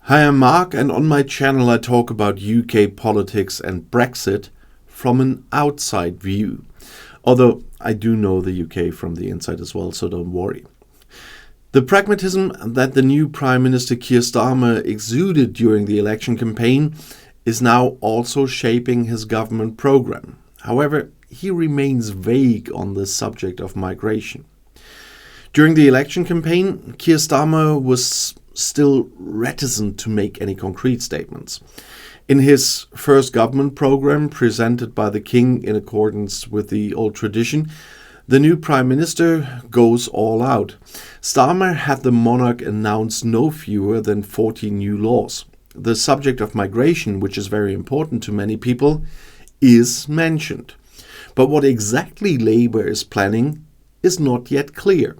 Hi, I'm Mark, and on my channel I talk about UK politics and Brexit from an outside view. Although I do know the UK from the inside as well, so don't worry. The pragmatism that the new Prime Minister Keir Starmer exuded during the election campaign is now also shaping his government programme. However, he remains vague on the subject of migration. During the election campaign, Keir Starmer was still reticent to make any concrete statements. In his first government programme, presented by the King in accordance with the old tradition, the new Prime Minister goes all out. Starmer had the monarch announce no fewer than 40 new laws. The subject of migration, which is very important to many people, is mentioned. But what exactly Labour is planning is not yet clear.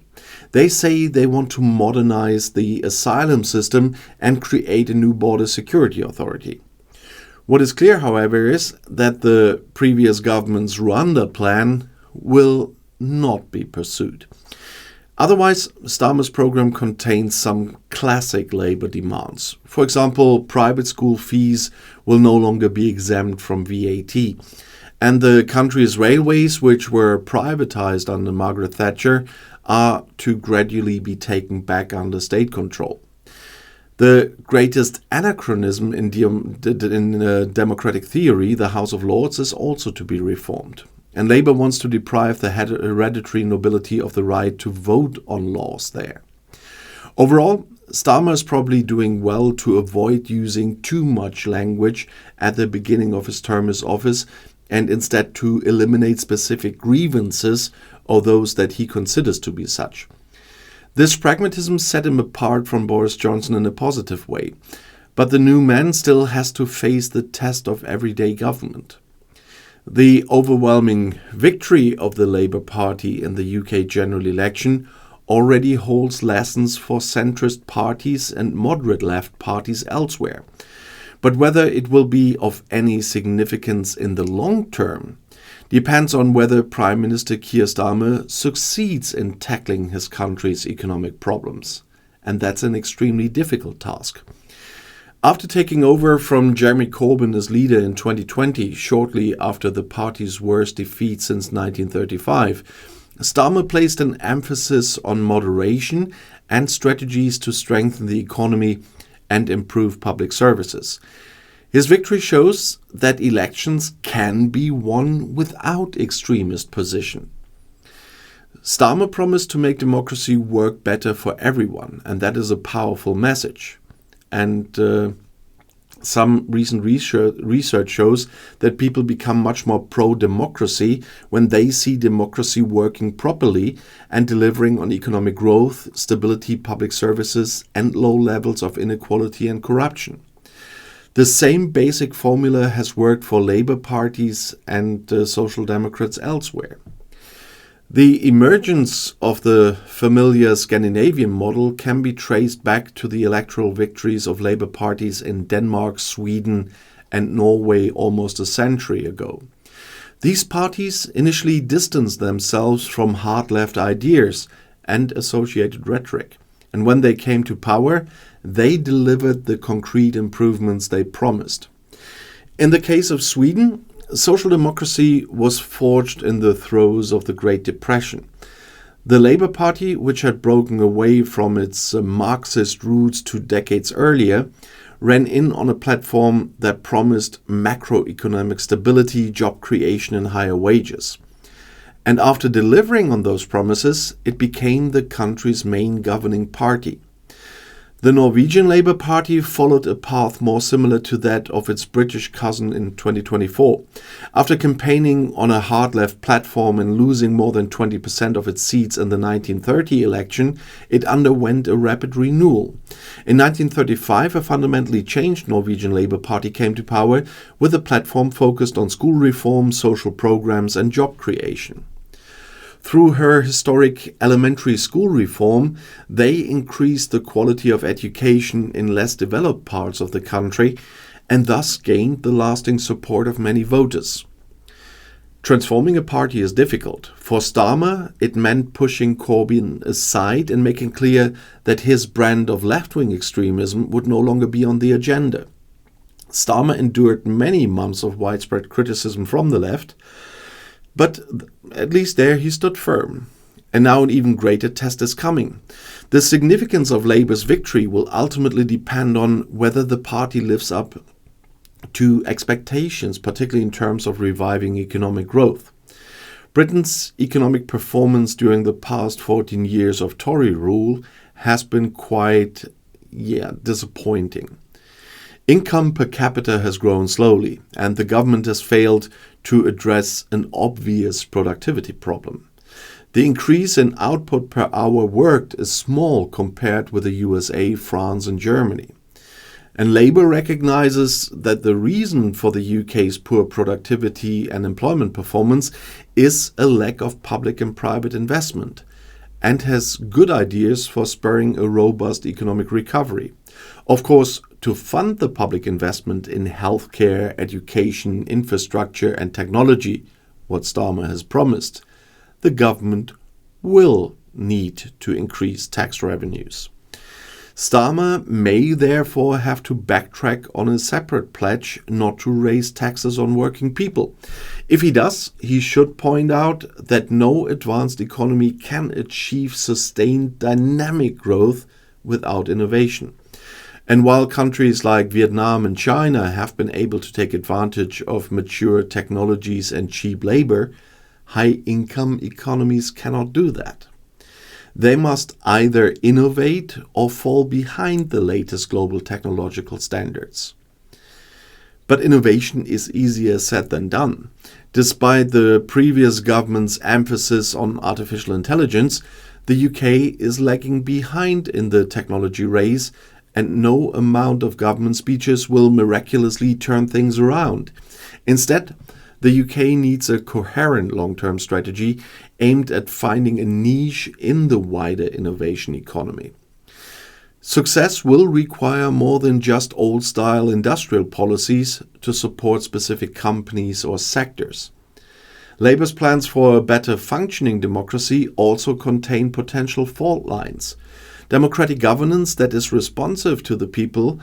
They say they want to modernize the asylum system and create a new border security authority. What is clear, however, is that the previous government's Rwanda plan will not be pursued. Otherwise, Starmer's program contains some classic Labour demands. For example, private school fees will no longer be exempt from VAT. And the country's railways, which were privatized under Margaret Thatcher, are to gradually be taken back under state control. The greatest anachronism in democratic theory, the House of Lords, is also to be reformed. And Labour wants to deprive the hereditary nobility of the right to vote on laws there. Overall, Starmer is probably doing well to avoid using too much language at the beginning of his term in office and instead to eliminate specific grievances or those that he considers to be such. This pragmatism set him apart from Boris Johnson in a positive way, but the new man still has to face the test of everyday government. The overwhelming victory of the Labour Party in the UK general election already holds lessons for centrist parties and moderate left parties elsewhere. But whether it will be of any significance in the long term depends on whether Prime Minister Keir Starmer succeeds in tackling his country's economic problems. And that's an extremely difficult task. After taking over from Jeremy Corbyn as leader in 2020, shortly after the party's worst defeat since 1935, Starmer placed an emphasis on moderation and strategies to strengthen the economy and improve public services. His victory shows that elections can be won without extremist position. Starmer promised to make democracy work better for everyone, and that is a powerful message. And some recent research shows that people become much more pro-democracy when they see democracy working properly and delivering on economic growth, stability, public services, and low levels of inequality and corruption. The same basic formula has worked for Labour parties and Social Democrats elsewhere. The emergence of the familiar Scandinavian model can be traced back to the electoral victories of Labour parties in Denmark, Sweden, and Norway almost a century ago. These parties initially distanced themselves from hard left ideas and associated rhetoric, and when they came to power, they delivered the concrete improvements they promised. In the case of Sweden, social democracy was forged in the throes of the Great Depression. The Labour Party, which had broken away from its Marxist roots 2 decades earlier, ran in on a platform that promised macroeconomic stability, job creation, and higher wages. And after delivering on those promises, it became the country's main governing party. The Norwegian Labour Party followed a path more similar to that of its British cousin in 2024. After campaigning on a hard left platform and losing more than 20% of its seats in the 1930 election, it underwent a rapid renewal. In 1935, a fundamentally changed Norwegian Labour Party came to power with a platform focused on school reform, social programs, and job creation. Through her historic elementary school reform, they increased the quality of education in less developed parts of the country and thus gained the lasting support of many voters. Transforming a party is difficult. For Starmer, it meant pushing Corbyn aside and making clear that his brand of left-wing extremism would no longer be on the agenda. Starmer endured many months of widespread criticism from the left, but at least there he stood firm. And now an even greater test is coming. The significance of Labour's victory will ultimately depend on whether the party lives up to expectations, particularly in terms of reviving economic growth. Britain's economic performance during the past 14 years of Tory rule has been quite disappointing. Income per capita has grown slowly, and the government has failed to address an obvious productivity problem. The increase in output per hour worked is small compared with the USA, France, and Germany. And Labour recognizes that the reason for the UK's poor productivity and employment performance is a lack of public and private investment, and has good ideas for spurring a robust economic recovery. Of course, to fund the public investment in healthcare, education, infrastructure and technology, what Starmer has promised, the government will need to increase tax revenues. Starmer may therefore have to backtrack on a separate pledge not to raise taxes on working people. If he does, he should point out that no advanced economy can achieve sustained dynamic growth without innovation. And while countries like Vietnam and China have been able to take advantage of mature technologies and cheap labor, high-income economies cannot do that. They must either innovate or fall behind the latest global technological standards. But innovation is easier said than done. Despite the previous government's emphasis on artificial intelligence, the UK is lagging behind in the technology race, and no amount of government speeches will miraculously turn things around. Instead, the UK needs a coherent long-term strategy aimed at finding a niche in the wider innovation economy. Success will require more than just old-style industrial policies to support specific companies or sectors. Labour's plans for a better functioning democracy also contain potential fault lines. Democratic governance that is responsive to the people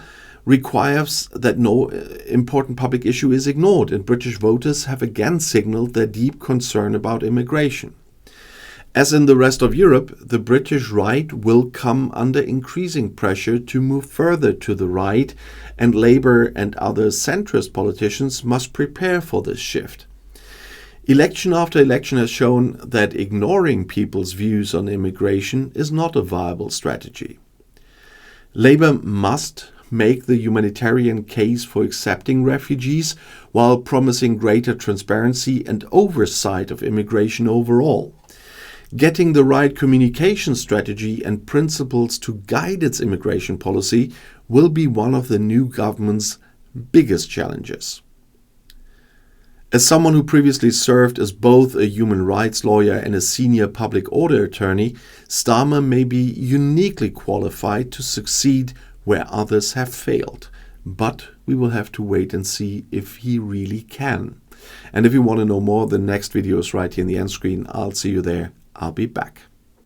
requires that no important public issue is ignored, and British voters have again signalled their deep concern about immigration. As in the rest of Europe, the British right will come under increasing pressure to move further to the right, and Labour and other centrist politicians must prepare for this shift. Election after election has shown that ignoring people's views on immigration is not a viable strategy. Labour must make the humanitarian case for accepting refugees while promising greater transparency and oversight of immigration overall. Getting the right communication strategy and principles to guide its immigration policy will be one of the new government's biggest challenges. As someone who previously served as both a human rights lawyer and a senior public order attorney, Starmer may be uniquely qualified to succeed where others have failed. But we will have to wait and see if he really can. And if you want to know more, the next video is right here in the end screen. I'll see you there. I'll be back.